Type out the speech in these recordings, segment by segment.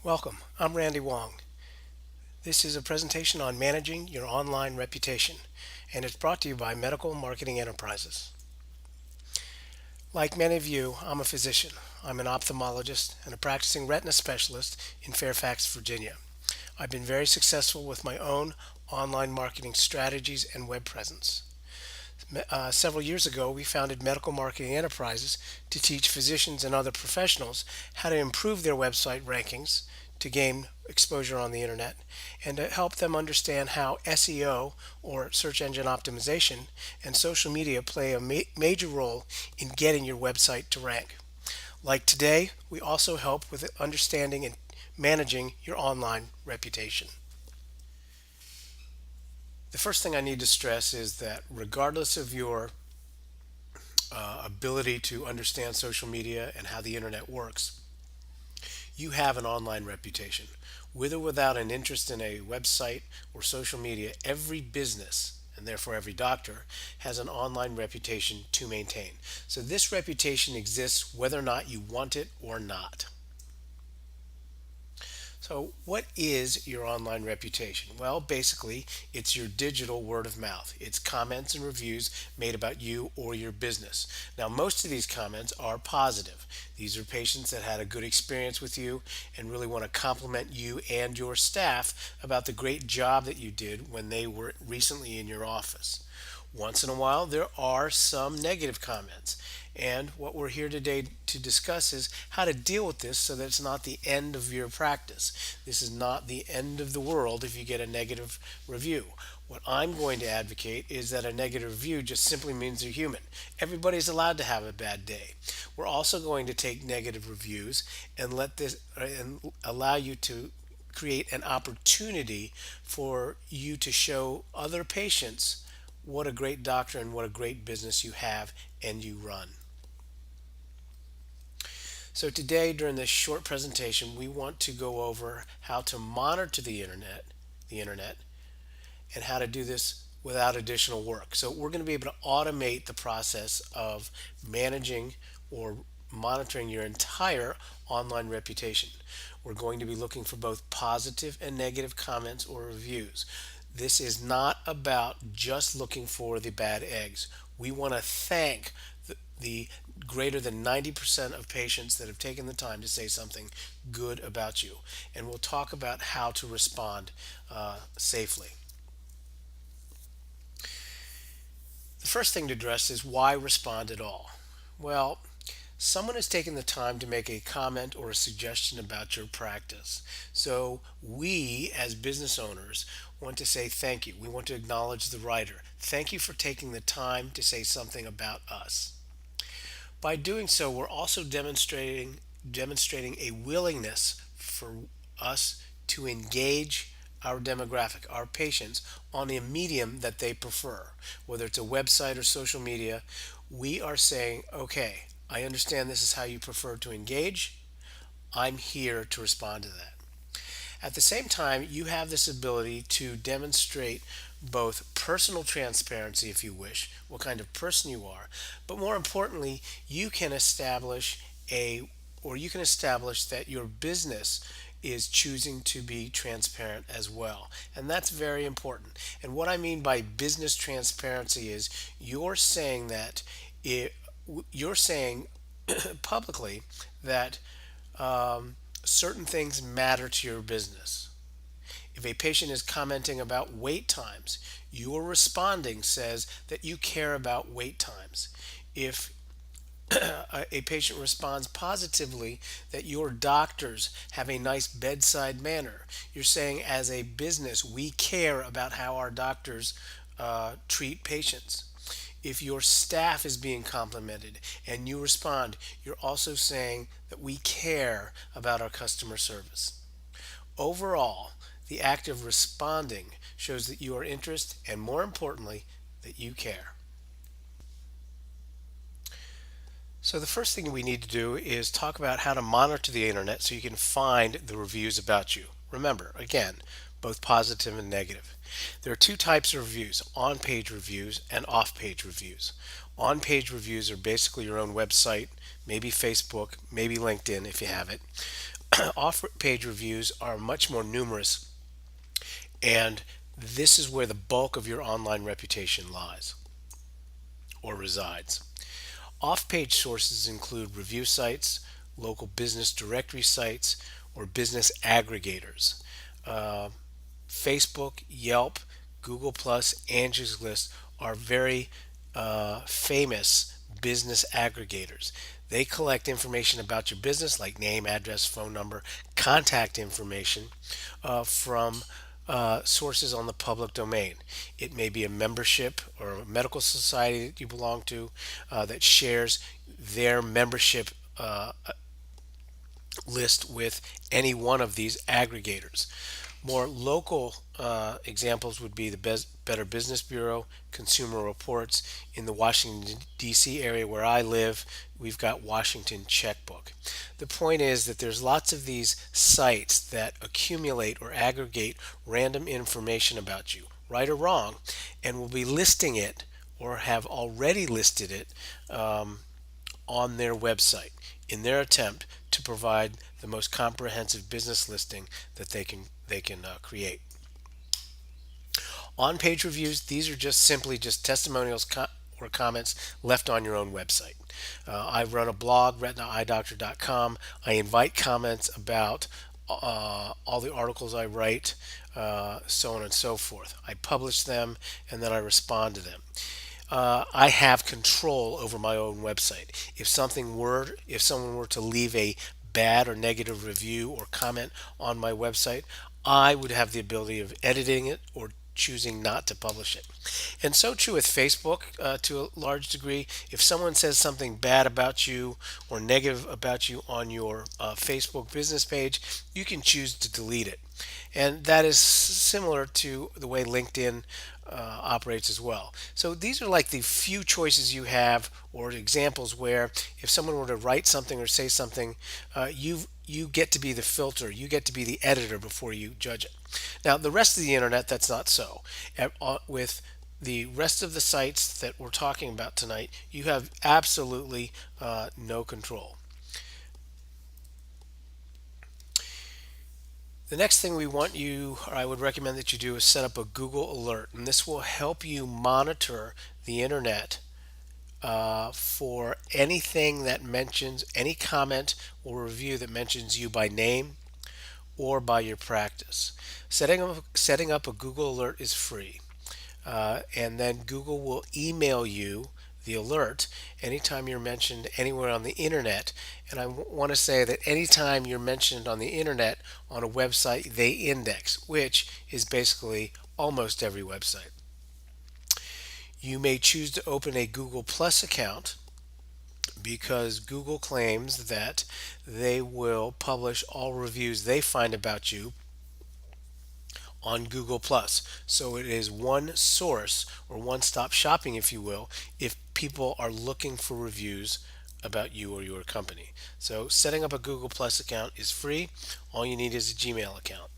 Welcome, I'm Randy Wong. This is a presentation on managing your online reputation, and it's brought to you by Medical Marketing Enterprises. Like many of you, I'm a physician. I'm an ophthalmologist and a practicing retina specialist in Fairfax, Virginia. I've been very successful with my own online marketing strategies and web presence. Several years ago, we founded Medical Marketing Enterprises to teach physicians and other professionals how to improve their website rankings, to gain exposure on the internet, and to help them understand how SEO, or search engine optimization, and social media play a major role in getting your website to rank. Like today, we also help with understanding and managing your online reputation. The first thing I need to stress is that regardless of your ability to understand social media and how the internet works, you have an online reputation. With or without an interest in a website or social media, every business, and therefore every doctor, has an online reputation to maintain. So this reputation exists whether or not you want it or not. So, what is your online reputation? Well, basically, it's your digital word of mouth. It's comments and reviews made about you or your business. Now, most of these comments are positive. These are patients that had a good experience with you and really want to compliment you and your staff about the great job that you did when they were recently in your office. Once in a while, there are some negative comments. And what we're here today to discuss is how to deal with this so that it's not the end of your practice. This is not the end of the world if you get a negative review. What I'm going to advocate is that a negative review just simply means they're human. Everybody's allowed to have a bad day. We're also going to take negative reviews and let this and allow you to create an opportunity for you to show other patients what a great doctor and what a great business you have and you run. So today, during this short presentation, we want to go over how to monitor the internet, and how to do this without additional work. So we're going to be able to automate the process of managing or monitoring your entire online reputation. We're going to be looking for both positive and negative comments or reviews. This is not about just looking for the bad eggs. We want to thank the greater than 90% of patients that have taken the time to say something good about you. And we'll talk about how to respond safely. The first thing to address is why respond at all? Well, someone has taken the time to make a comment or a suggestion about your practice. So we, as business owners, want to say thank you. We want to acknowledge the writer. Thank you for taking the time to say something about us. By doing so, we're also demonstrating a willingness for us to engage our demographic, our patients, on a medium that they prefer, whether it's a website or social media. We are saying, okay, I understand this is how you prefer to engage. I'm here to respond to that. At the same time, you have this ability to demonstrate both personal transparency, if you wish, what kind of person you are, but more importantly, a you can establish that your business is choosing to be transparent as well. And that's very important. And what I mean by business transparency is you're saying that it, you're saying publicly that certain things matter to your business. If a patient is commenting about wait times, your responding says that you care about wait times. If a patient responds positively that your doctors have a nice bedside manner, you're saying as a business, we care about how our doctors treat patients. If your staff is being complimented and you respond, you're also saying that we care about our customer service. Overall, the act of responding shows that you are interested and, more importantly, that you care. So the first thing we need to do is talk about how to monitor the internet so you can find the reviews about you. Remember, again, both positive and negative. There are two types of reviews: on-page reviews and off-page reviews. On-page reviews are basically your own website, maybe Facebook, maybe LinkedIn if you have it. Off page reviews are much more numerous, and this is where the bulk of your online reputation lies or resides. Off page sources include review sites, local business directory sites, or business aggregators. Uh, Facebook, Yelp, Google Plus, Angie's List are very famous business aggregators. They collect information about your business, like name, address, phone number, contact information, from sources on the public domain. It may be a membership or a medical society that you belong to that shares their membership list with any one of these aggregators. More local examples would be the Better Business Bureau, Consumer Reports. In the Washington, D.C. area where I live, we've got Washington Checkbook. The point is that there's lots of these sites that accumulate or aggregate random information about you, right or wrong, and will be listing it or have already listed it on their website in their attempt to provide the most comprehensive business listing that they can create. On page reviews, these are just simply just testimonials or comments left on your own website. I run a blog, retinaeyedoctor.com. I invite comments about all the articles I write, so on and so forth. I publish them and then I respond to them. I have control over my own website. If someone were to leave a bad or negative review or comment on my website, I would have the ability of editing it or choosing not to publish it. And so true with Facebook to a large degree. If someone says something bad about you or negative about you on your Facebook business page, you can choose to delete it. And that is similar to the way LinkedIn operates as well. So these are like the few choices you have, or examples where if someone were to write something or say something, you get to be the filter, you get to be the editor before you judge it. Now, the rest of the internet, that's not so. With the rest of the sites that we're talking about tonight, you have absolutely no control. The next thing we want you, or I would recommend that you do, is set up a Google alert, and this will help you monitor the internet for anything that mentions, any comment or review that mentions you by name or by your practice. Setting up a Google alert is free. And then Google will email you the alert anytime you're mentioned anywhere on the internet. And I want to say that anytime you're mentioned on the internet on a website, they index, which is basically almost every website. You may choose to open a Google Plus account because Google claims that they will publish all reviews they find about you on Google Plus. So it is one source or one-stop shopping, if you will, if people are looking for reviews about you or your company. So setting up a Google Plus account is free. All you need is a Gmail account.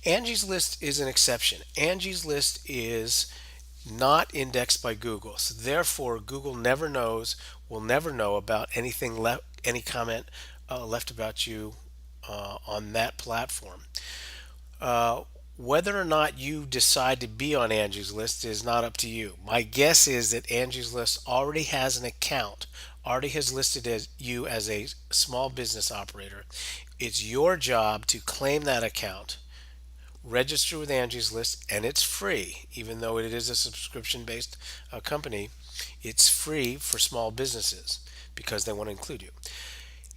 Angie's List is an exception. Angie's List is not indexed by Google. So therefore, Google will never know about anything left, any comment left about you on that platform. Uh, Whether or not you decide to be on Angie's List is not up to you. My guess is that Angie's List already has an account, already has listed as you as a small business operator. It's your job to claim that account, register with Angie's List, and it's free, even though it is a subscription based company. It's free for small businesses because they want to include you.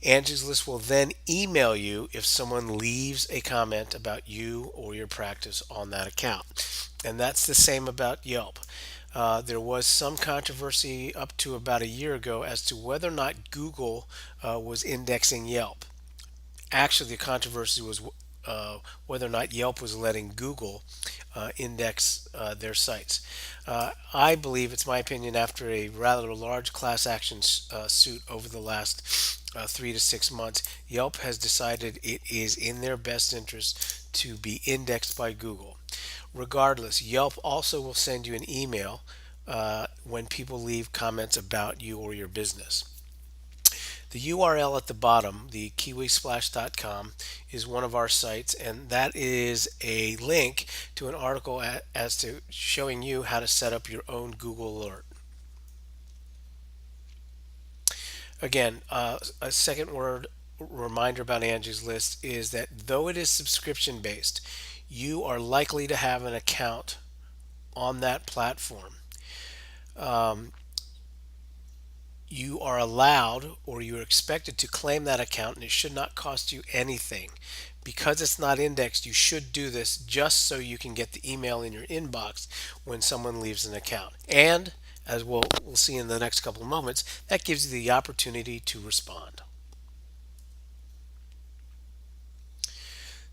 Angie's List will then email you if someone leaves a comment about you or your practice on that account. And that's the same about Yelp. There was some controversy up to about a year ago as to whether or not Google was indexing Yelp. Actually, the controversy was whether or not Yelp was letting Google index their sites. I believe, it's my opinion, after a rather large class action suit over the last 3 to 6 months, Yelp has decided it is in their best interest to be indexed by Google. Regardless, Yelp also will send you an email when people leave comments about you or your business. The URL at the bottom, the kiwisplash.com, is one of our sites, and that is a link to an article as to showing you how to set up your own Google Alert. Again, a second word reminder about Angie's List is that though it is subscription based, you are likely to have an account on that platform. You are allowed or you're expected to claim that account, and it should not cost you anything. Because it's not indexed, you should do this just so you can get the email in your inbox when someone leaves an account. And as we'll see in the next couple of moments, that gives you the opportunity to respond.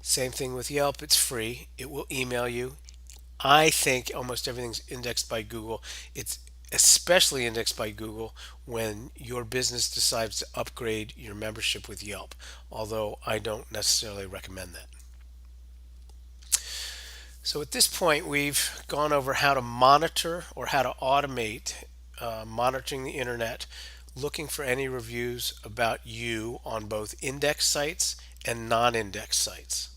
Same thing with Yelp, it's free. It will email you. I think almost everything's indexed by Google. It's especially indexed by Google when your business decides to upgrade your membership with Yelp, although I don't necessarily recommend that. So at this point, we've gone over how to monitor or how to automate monitoring the internet, looking for any reviews about you on both index sites and non-index sites.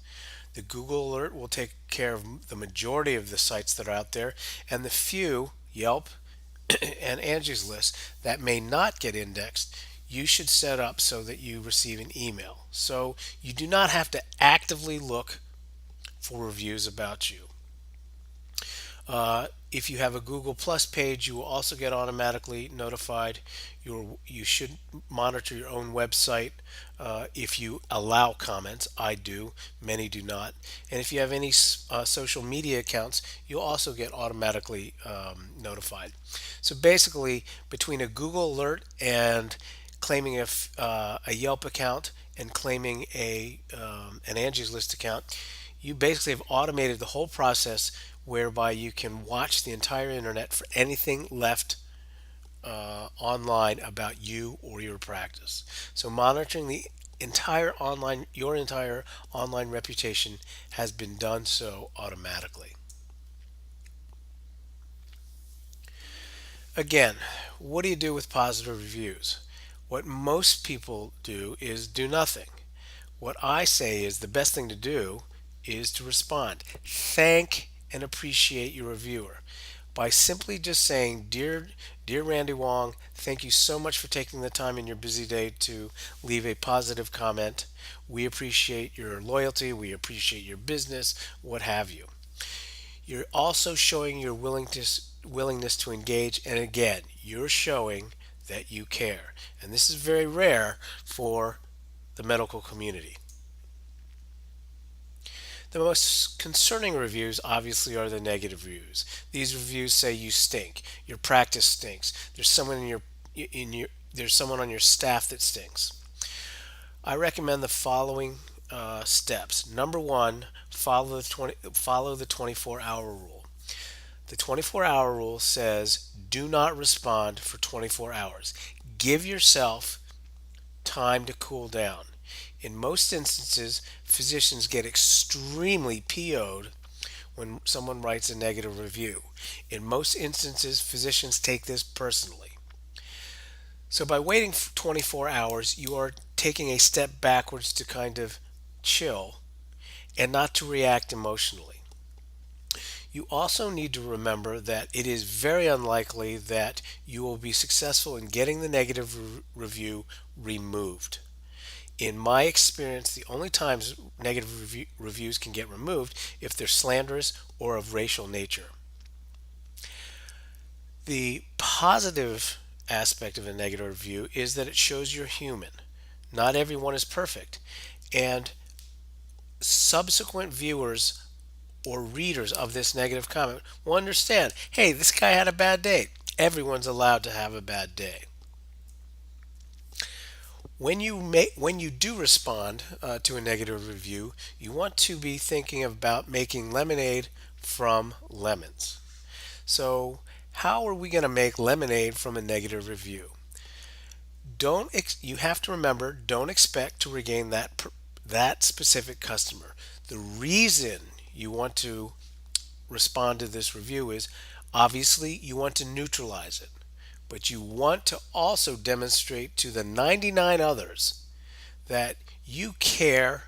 The Google Alert will take care of the majority of the sites that are out there, and the few, Yelp and Angie's List, that may not get indexed, you should set up so that you receive an email. So you do not have to actively look for reviews about you. If you have a Google Plus page, you will also get automatically notified. You should monitor your own website if you allow comments. I do, many do not. And if you have any social media accounts, you'll also get automatically notified. So basically, between a Google Alert and claiming a Yelp account and claiming an Angie's List account, you basically have automated the whole process whereby you can watch the entire internet for anything left online about you or your practice. So monitoring your entire online reputation has been done so automatically. Again, what do you do with positive reviews? What most people do is do nothing. What I say is the best thing to do is to respond. Thank and appreciate your reviewer by simply just saying, Dear Randy Wong, thank you so much for taking the time in your busy day to leave a positive comment. We appreciate your loyalty, we appreciate your business, what have you. You're also showing your willingness to engage, and again, you're showing that you care. And this is very rare for the medical community. The most concerning reviews obviously are the negative reviews. These reviews say you stink, your practice stinks, there's someone on your staff that stinks. I recommend the following steps. Number one, follow the 24-hour rule. The 24-hour rule says do not respond for 24 hours. Give yourself time to cool down. In most instances, physicians get extremely PO'd when someone writes a negative review. In most instances, physicians take this personally. So by waiting for 24 hours, you are taking a step backwards to kind of chill and not to react emotionally. You also need to remember that it is very unlikely that you will be successful in getting the negative review removed. In my experience, the only times negative reviews can get removed if they're slanderous or of racial nature. The positive aspect of a negative review is that it shows you're human. Not everyone is perfect, and subsequent viewers or readers of this negative comment will understand, hey, this guy had a bad day. Everyone's allowed to have a bad day. When you do respond to a negative review, you want to be thinking about making lemonade from lemons. So, how are we going to make lemonade from a negative review? You have to remember, don't expect to regain that specific customer. The reason you want to respond to this review is obviously you want to neutralize it. but you want to also demonstrate to the 99 others that you care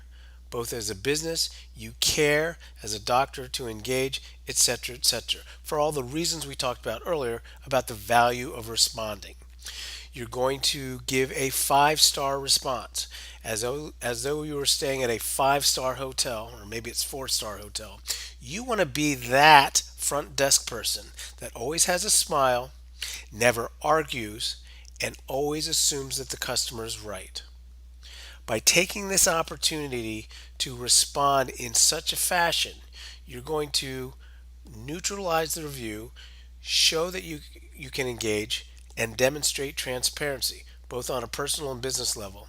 both as a business, you care as a doctor to engage, etc., etc. For all the reasons we talked about earlier about the value of responding. You're going to give a 5-star response as though you were staying at a 5-star hotel, or maybe it's 4-star hotel. You want to be that front desk person that always has a smile, never argues, and always assumes that the customer is right. By taking this opportunity to respond in such a fashion, you're going to neutralize the review, show that you can engage, and demonstrate transparency, both on a personal and business level.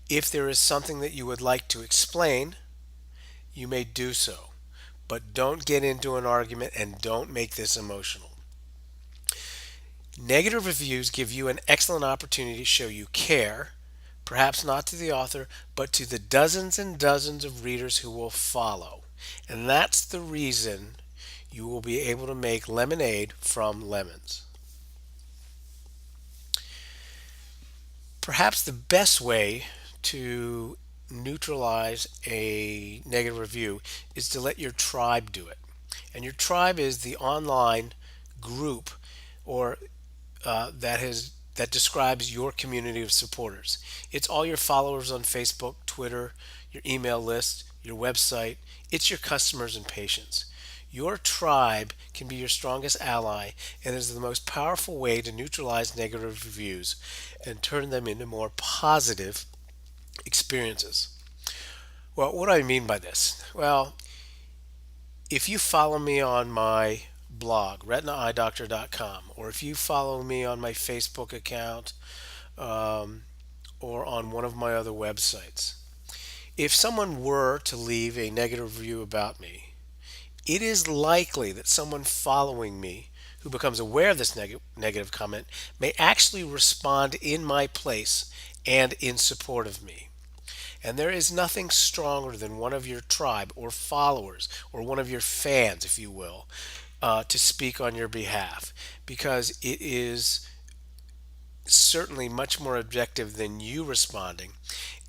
If there is something that you would like to explain, you may do so. But don't get into an argument and don't make this emotional. Negative reviews give you an excellent opportunity to show you care, perhaps not to the author, but to the dozens and dozens of readers who will follow. And that's the reason you will be able to make lemonade from lemons. Perhaps the best way to neutralize a negative review is to let your tribe do it. And your tribe is the online group or that describes your community of supporters. It's all your followers on Facebook, Twitter, your email list, your website. It's your customers and patients. Your tribe can be your strongest ally and is the most powerful way to neutralize negative reviews and turn them into more positive experiences. Well, what do I mean by this? Well, if you follow me on my blog, retinaeyedoctor.com, or if you follow me on my Facebook account or on one of my other websites, if someone were to leave a negative review about me, it is likely that someone following me who becomes aware of this negative comment may actually respond in my place and in support of me. And there is nothing stronger than one of your tribe or followers or one of your fans, if you will, to speak on your behalf because it is certainly much more objective than you responding.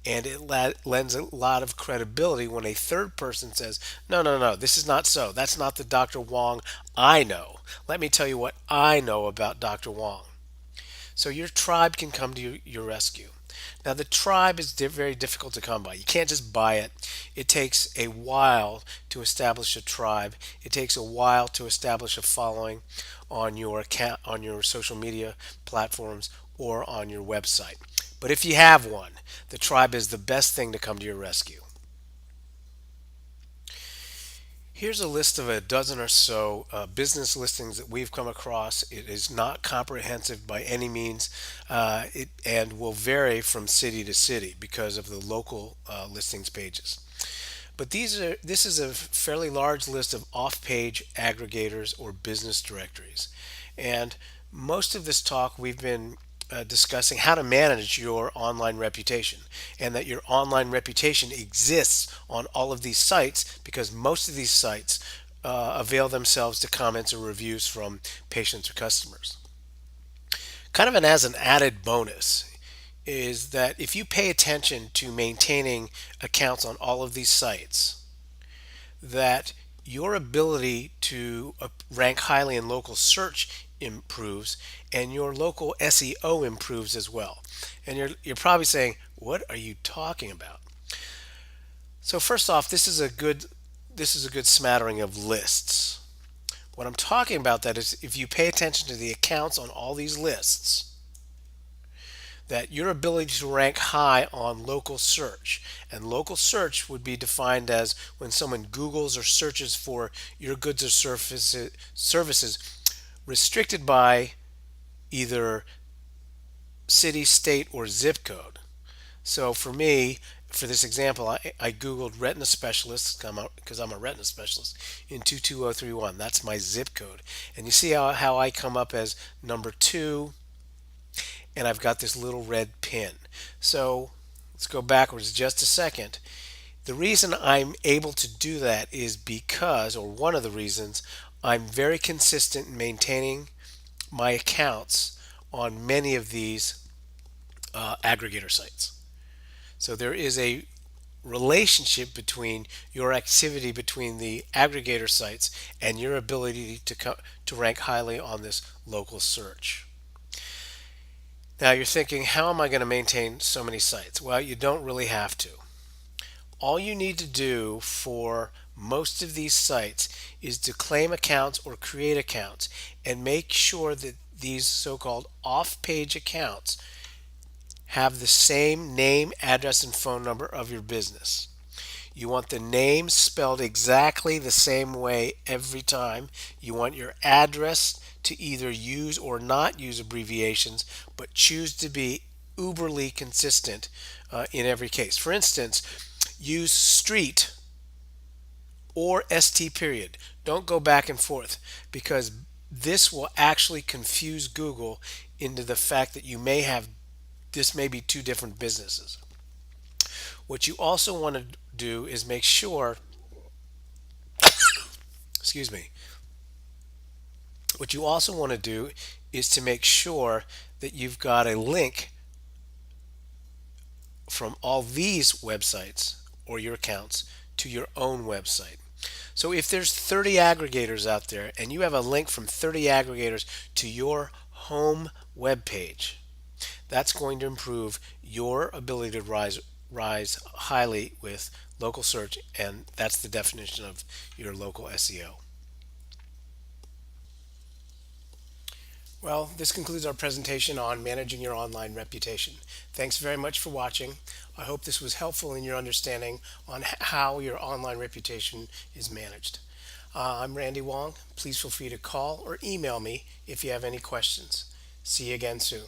And it lends a lot of credibility when a third person says, no, no, no, this is not so. That's not the Dr. Wong I know. Let me tell you what I know about Dr. Wong. So your tribe can come to your rescue. Now, the tribe is very difficult to come by. You can't just buy it. It takes a while to establish a tribe. It takes a while to establish a following on your account, on your social media platforms, or on your website. But if you have one, the tribe is the best thing to come to your rescue. Here's a list of a dozen or so business listings that we've come across. It is not comprehensive by any means, and will vary from city to city because of the local listings pages. But this is a fairly large list of off-page aggregators or business directories. And most of this talk we've been discussing how to manage your online reputation and that your online reputation exists on all of these sites because most of these sites avail themselves to comments or reviews from patients or customers. Kind of as an added bonus is that if you pay attention to maintaining accounts on all of these sites, that your ability to rank highly in local search improves and your local SEO improves as well. And you're probably saying, "What are you talking about?" So first off, this is a good smattering of lists. What I'm talking about that is if you pay attention to the accounts on all these lists, that your ability to rank high on local search, and local search would be defined as when someone Googles or searches for your goods or services restricted by either city, state, or zip code. So for me, for this example, I Googled retina specialists because I'm a retina specialist in 22031. That's my zip code. And you see how I come up as number 2, and I've got this little red pin. So let's go backwards just a second. The reason I'm able to do that is because, or one of the reasons, I'm very consistent in maintaining my accounts on many of these aggregator sites. So there is a relationship between your activity between the aggregator sites and your ability to rank highly on this local search. Now you're thinking, how am I going to maintain so many sites? Well, you don't really have to. All you need to do for most of these sites is to claim accounts or create accounts and make sure that these so-called off-page accounts have the same name, address, and phone number of your business. You want the name spelled exactly the same way every time. You want your address to either use or not use abbreviations, but choose to be uberly consistent in every case. For instance, use street or st period. Don't go back and forth, because this will actually confuse Google into the fact that this may be two different businesses. What you also want to do is make sure, excuse me, what you also want to do is to make sure that you've got a link from all these websites or your accounts to your own website. So if there's 30 aggregators out there and you have a link from 30 aggregators to your home web page, that's going to improve your ability to rise highly with local search, and that's the definition of your local SEO. Well, this concludes our presentation on managing your online reputation. Thanks very much for watching. I hope this was helpful in your understanding on how your online reputation is managed. I'm Randy Wong. Please feel free to call or email me if you have any questions. See you again soon.